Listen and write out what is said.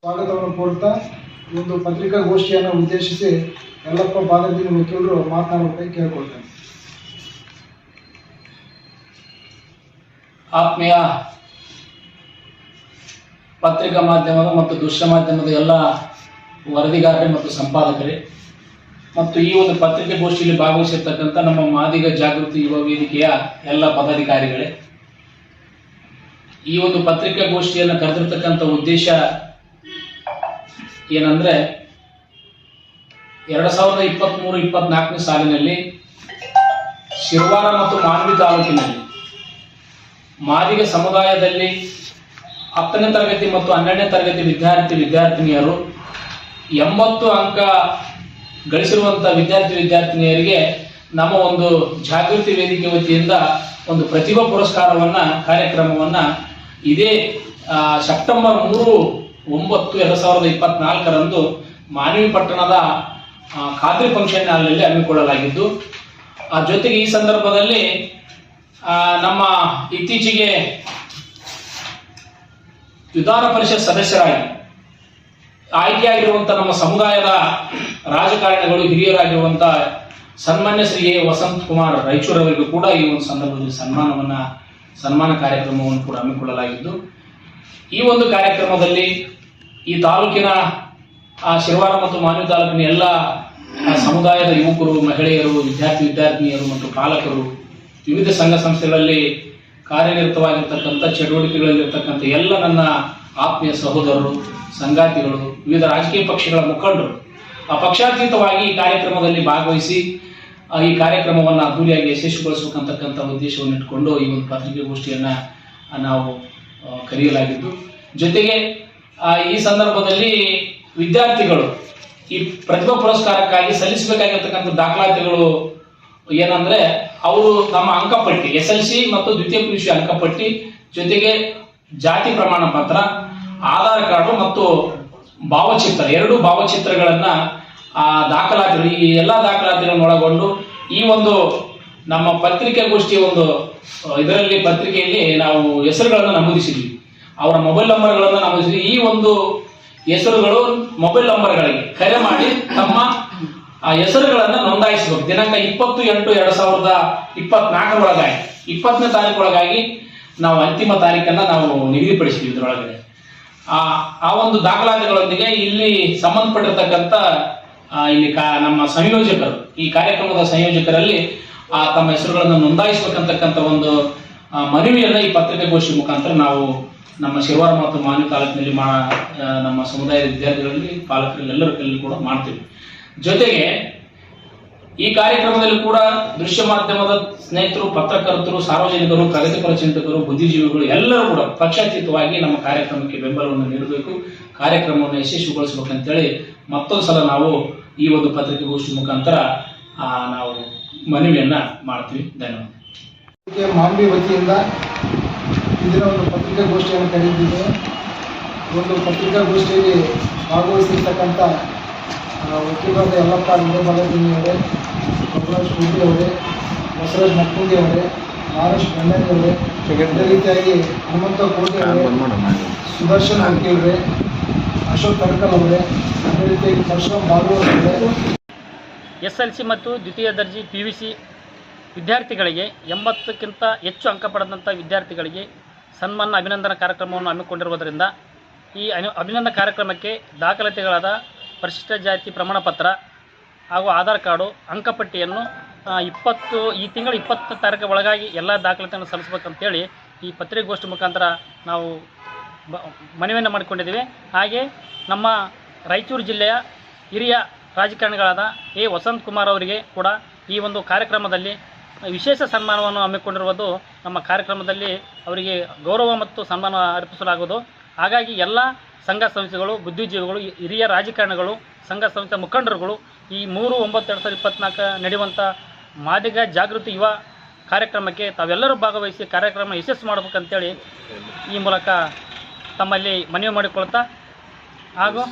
ಸ್ವಾಗತವನ್ನು ಕೋರುತ್ತಾ ಒಂದು ಪತ್ರಿಕಾಗೋಷ್ಠಿಯನ್ನು ಉದ್ದೇಶಿಸಿ ಯಲ್ಲಪ್ಪ ಬಾಲದಿನ ವಕೀಲರು ಮಾತನಾಡಬೇಕಾಗಿ ಕೇಳಿಕೊಳ್ತೇನೆ. ಆತ್ಮೀಯ ಪತ್ರಿಕಾ ಮಾಧ್ಯಮದ ಮತ್ತು ದೃಶ್ಯ ಮಾಧ್ಯಮದ ಎಲ್ಲ ವರದಿಗಾರರೇ ಮತ್ತು ಸಂಪಾದಕರೇ ಮತ್ತು ಈ ಒಂದು ಪತ್ರಿಕಾಗೋಷ್ಠಿಯಲ್ಲಿ ಭಾಗವಹಿಸಿರ್ತಕ್ಕಂಥ ನಮ್ಮ ಮಾದಿಗ ಜಾಗೃತಿ ಯುವ ವೇದಿಕೆಯ ಎಲ್ಲ ಪದಾಧಿಕಾರಿಗಳೇ, ಈ ಒಂದು ಪತ್ರಿಕಾಗೋಷ್ಠಿಯನ್ನು ಕರೆದಿರ್ತಕ್ಕಂಥ ಉದ್ದೇಶ ಏನಂದ್ರೆ 2023-24 ಸಾಲಿನಲ್ಲಿ ಶಿರವಾರ ಮತ್ತು ಮಾನ್ವಿ ತಾಲೂಕಿನಲ್ಲಿ ಮಾದಿಗ ಸಮುದಾಯದಲ್ಲಿ 10ನೇ ತರಗತಿ ಮತ್ತು 12ನೇ ತರಗತಿ ವಿದ್ಯಾರ್ಥಿನಿಯರು 80 ಅಂಕ ಗಳಿಸಿರುವಂಥ ವಿದ್ಯಾರ್ಥಿನಿಯರಿಗೆ ನಮ್ಮ ಒಂದು ಜಾಗೃತಿ ವೇದಿಕೆ ವತಿಯಿಂದ ಒಂದು ಪ್ರತಿಭಾ ಪುರಸ್ಕಾರವನ್ನ ಕಾರ್ಯಕ್ರಮವನ್ನ ಇದೇ ಸೆಪ್ಟೆಂಬರ್ 3-9-2024 ಮಾನ್ವಿ ಪಟ್ಟಣದ ಖಾದ್ರಿ ಫಂಕ್ಷನ್ ಹಾಲ್ನಲ್ಲಿ ಹಮ್ಮಿಕೊಳ್ಳಲಾಗಿದ್ದು, ಜೊತೆಗೆ ಈ ಸಂದರ್ಭದಲ್ಲಿ ನಮ್ಮ ಇತ್ತೀಚೆಗೆ ವಿಧಾನ ಪರಿಷತ್ ಸದಸ್ಯರಾಗಿ ಆಯ್ಕೆಯಾಗಿರುವಂಥ ನಮ್ಮ ಸಮುದಾಯದ ರಾಜಕಾರಣಿಗಳು ಹಿರಿಯರಾಗಿರುವಂಥ ಸನ್ಮಾನ್ಯ ಶ್ರೀ ಎ ವಸಂತ್ ಕುಮಾರ್ ರಾಯಚೂರವರಿಗೂ ಕೂಡ ಈ ಒಂದು ಸಂದರ್ಭದಲ್ಲಿ ಸನ್ಮಾನ ಕಾರ್ಯಕ್ರಮವನ್ನು ಕೂಡ ಹಮ್ಮಿಕೊಳ್ಳಲಾಗಿದ್ದು, ಈ ಒಂದು ಕಾರ್ಯಕ್ರಮದಲ್ಲಿ ಈ ತಾಲೂಕಿನ ಶಿರವಾರ ಮತ್ತು ಮಾನ್ವಿ ತಾಲೂಕಿನ ಎಲ್ಲ ಸಮುದಾಯದ ಯುವಕರು, ಮಹಿಳೆಯರು, ವಿದ್ಯಾರ್ಥಿನಿಯರು ಮತ್ತು ಪಾಲಕರು, ವಿವಿಧ ಸಂಘ ಸಂಸ್ಥೆಗಳಲ್ಲಿ ಕಾರ್ಯನಿರತವಾಗಿರ್ತಕ್ಕಂಥ ಚಟುವಟಿಕೆಗಳಲ್ಲಿರ್ತಕ್ಕಂಥ ಎಲ್ಲ ನನ್ನ ಆತ್ಮೀಯ ಸಹೋದರರು, ಸಂಗಾತಿಗಳು, ವಿವಿಧ ರಾಜಕೀಯ ಪಕ್ಷಗಳ ಮುಖಂಡರು ಪಕ್ಷಾತೀತವಾಗಿ ಈ ಕಾರ್ಯಕ್ರಮದಲ್ಲಿ ಭಾಗವಹಿಸಿ ಈ ಕಾರ್ಯಕ್ರಮವನ್ನು ಅದ್ದೂರಿಯಾಗಿ ಯಶಸ್ವಿಗೊಳಿಸಬೇಕಂತಕ್ಕಂಥ ಉದ್ದೇಶವನ್ನು ಇಟ್ಕೊಂಡು ಈ ಒಂದು ಪತ್ರಿಕಾಗೋಷ್ಠಿಯನ್ನು ನಾವು ಕರೆಯಲಾಗಿದ್ದು, ಜೊತೆಗೆ ಈ ಸಂದರ್ಭದಲ್ಲಿ ವಿದ್ಯಾರ್ಥಿಗಳು ಈ ಪ್ರತಿಭಾ ಪುರಸ್ಕಾರಕ್ಕಾಗಿ ಸಲ್ಲಿಸಬೇಕಾಗಿರ್ತಕ್ಕಂಥ ದಾಖಲಾತಿಗಳು ಏನಂದ್ರೆ, ಅವರು ತಮ್ಮ ಅಂಕಪಟ್ಟಿ SLC ಮತ್ತು ದ್ವಿತೀಯ PUC ಅಂಕಪಟ್ಟಿ, ಜೊತೆಗೆ ಜಾತಿ ಪ್ರಮಾಣ ಪತ್ರ, ಆಧಾರ್ ಕಾರ್ಡು ಮತ್ತು ಭಾವಚಿತ್ರ, 2 ಭಾವಚಿತ್ರಗಳನ್ನ ದಾಖಲಾತಿಗಳು, ಈ ಎಲ್ಲ ದಾಖಲಾತಿಗಳನ್ನು ಒಳಗೊಂಡು ಈ ಒಂದು ನಮ್ಮ ಪತ್ರಿಕಾಗೋಷ್ಠಿಯ ಒಂದು ಇದರಲ್ಲಿ ಪತ್ರಿಕೆಯಲ್ಲಿ ನಾವು ಹೆಸರುಗಳನ್ನು ನಮೂದಿಸಿದ್ವಿ, ಅವರ ಮೊಬೈಲ್ ನಂಬರ್ಗಳನ್ನು ನಮೂದಿಸಿದ್ವಿ. ಈ ಒಂದು ಹೆಸರುಗಳು ಮೊಬೈಲ್ ನಂಬರ್ಗಳಿಗೆ ಕರೆ ಮಾಡಿ ತಮ್ಮ ಹೆಸರುಗಳನ್ನು ನೋಂದಾಯಿಸಬೇಕು. ದಿನಾಂಕ 20/8/2024 ಒಳಗಾಗಿ 20ನೇ ತಾರೀಕು ನಾವು ಅಂತಿಮ ತಾರೀಕನ್ನ ನಾವು ನಿಗದಿಪಡಿಸಿದ್ವಿ. ಇದರೊಳಗಡೆ ಆ ಒಂದು ದಾಖಲಾತಿಗಳೊಂದಿಗೆ ಇಲ್ಲಿ ಸಂಬಂಧಪಟ್ಟಿರ್ತಕ್ಕಂಥ ಇಲ್ಲಿ ನಮ್ಮ ಸಂಯೋಜಕರು, ಈ ಕಾರ್ಯಕ್ರಮದ ಸಂಯೋಜಕರಲ್ಲಿ ತಮ್ಮ ಹೆಸರುಗಳನ್ನು ನೋಂದಾಯಿಸಬೇಕಂತಕ್ಕಂಥ ಒಂದು ಮನವಿಯನ್ನ ಈ ಪತ್ರಿಕಾಗೋಷ್ಠಿ ಮುಖಾಂತರ ನಾವು ನಮ್ಮ ಶಿರವಾರ ಮತ್ತು ಮಾನ್ವಿ ತಾಲೂಕಿನಲ್ಲಿ ನಮ್ಮ ಸಮುದಾಯದ ವಿದ್ಯಾರ್ಥಿಗಳಲ್ಲಿ, ಪಾಲಕರಲ್ಲಿ, ಎಲ್ಲರ ಕೈಯಲ್ಲಿ ಕೂಡ ಮಾಡ್ತೀವಿ. ಜೊತೆಗೆ ಈ ಕಾರ್ಯಕ್ರಮದಲ್ಲಿ ಕೂಡ ದೃಶ್ಯ ಮಾಧ್ಯಮದ ಸ್ನೇಹಿತರು, ಪತ್ರಕರ್ತರು, ಸಾರ್ವಜನಿಕರು, ಪ್ರಗತಿಪರ ಚಿಂತಕರು, ಬುದ್ಧಿಜೀವಿಗಳು ಎಲ್ಲರೂ ಕೂಡ ಪಕ್ಷಾತೀತವಾಗಿ ನಮ್ಮ ಕಾರ್ಯಕ್ರಮಕ್ಕೆ ಬೆಂಬಲವನ್ನು ನೀಡಬೇಕು, ಕಾರ್ಯಕ್ರಮವನ್ನು ಯಶಸ್ವಿಗೊಳಿಸಬೇಕಂತೇಳಿ ಮತ್ತೊಂದು ಸಲ ನಾವು ಈ ಒಂದು ಪತ್ರಿಕಾಗೋಷ್ಠಿ ಮುಖಾಂತರ ನಾವು ಮನವಿಯನ್ನ ಮಾಡ್ತೀವಿ. ಧನ್ಯವಾದ. ಮಾನ್ವಿ ವತಿಯಿಂದ ಇದರ ಒಂದು ಪತ್ರಿಕಾಗೋಷ್ಠಿಯನ್ನು ಕರೆದಿದ್ದೇವೆ. ಒಂದು ಪತ್ರಿಕಾಗೋಷ್ಠಿಯಲ್ಲಿ ಭಾಗವಹಿಸಿರ್ತಕ್ಕಂಥ ವಕೀಲರಾದ ಯಲ್ಲಪ್ಪ ಬಾಲದಿನಿಯವರೇ, ಬಸವರಾಜ್ ಕುಂಟಿ ಅವರೇ, ಬಸವರಾಜ್ ಮಕ್ಕುಂಡಿ ಅವರೇ, ಮಹಾರಾಷ್ಟ್ರ ಗಣ್ಯರಿ ಅವರೇ, ಅದೇ ರೀತಿಯಾಗಿ ಹನುಮಂತ ಕೋಟೆ ಅವರೇ, ಸುದರ್ಶನ್ ವಕೀಲರೇ, ಅಶೋಕ್ ತಡ್ಕಲ್ ಅವರೇ, ಅದೇ ರೀತಿಯಾಗಿ ಪರಶುರಾಮ್ ಬಾಗೂರ್ ಅವರೇ, SLC ಮತ್ತು ದ್ವಿತೀಯ ದರ್ಜೆ PUC ವಿದ್ಯಾರ್ಥಿಗಳಿಗೆ 80ಕ್ಕಿಂತ ಹೆಚ್ಚು ಅಂಕ ಪಡೆದಂಥ ವಿದ್ಯಾರ್ಥಿಗಳಿಗೆ ಸನ್ಮಾನ ಅಭಿನಂದನಾ ಕಾರ್ಯಕ್ರಮವನ್ನು ಹಮ್ಮಿಕೊಂಡಿರುವುದರಿಂದ ಈ ಅಭಿನಂದನಾ ಕಾರ್ಯಕ್ರಮಕ್ಕೆ ದಾಖಲಾತಿಗಳಾದ ಪರಿಶಿಷ್ಟ ಜಾತಿ ಪ್ರಮಾಣ ಪತ್ರ ಹಾಗೂ ಆಧಾರ್ ಕಾರ್ಡು, ಅಂಕಪಟ್ಟಿಯನ್ನು ಈ ತಿಂಗಳ 20 ತಾರೀಕು ಒಳಗಾಗಿ ಎಲ್ಲ ದಾಖಲಾತಿಯನ್ನು ಸಲ್ಲಿಸಬೇಕಂತೇಳಿ ಈ ಪತ್ರಿಕಾಗೋಷ್ಠಿ ಮುಖಾಂತರ ನಾವು ಮನವಿಯನ್ನು ಮಾಡಿಕೊಂಡಿದ್ದೀವಿ. ಹಾಗೆ ನಮ್ಮ ರಾಯಚೂರು ಜಿಲ್ಲೆಯ ಹಿರಿಯ ರಾಜಕಾರಣಿಗಳಾದ ಎ ವಸಂತ್ ಕುಮಾರ್ ಅವರಿಗೆ ಕೂಡ ಈ ಒಂದು ಕಾರ್ಯಕ್ರಮದಲ್ಲಿ ವಿಶೇಷ ಸನ್ಮಾನವನ್ನು ಹಮ್ಮಿಕೊಂಡಿರುವುದು. ನಮ್ಮ ಕಾರ್ಯಕ್ರಮದಲ್ಲಿ ಅವರಿಗೆ ಗೌರವ ಮತ್ತು ಸನ್ಮಾನ ಅರ್ಪಿಸಲಾಗುವುದು. ಹಾಗಾಗಿ ಎಲ್ಲ ಸಂಘ ಸಂಸ್ಥೆಗಳು, ಬುದ್ಧಿಜೀವಿಗಳು, ಹಿರಿಯ ರಾಜಕಾರಣಿಗಳು, ಸಂಘ ಸಂಸ್ಥೆ ಮುಖಂಡರುಗಳು ಈ 3/9/2024 ನಡೆಯುವಂಥ ಮಾದಿಗ ಜಾಗೃತಿ ಯುವ ಕಾರ್ಯಕ್ರಮಕ್ಕೆ ತಾವೆಲ್ಲರೂ ಭಾಗವಹಿಸಿ ಕಾರ್ಯಕ್ರಮ ಯಶಸ್ಸು ಮಾಡಬೇಕಂತೇಳಿ ಈ ಮೂಲಕ ತಮ್ಮಲ್ಲಿ ಮನವಿ ಮಾಡಿಕೊಳ್ತಾ ಹಾಗೂ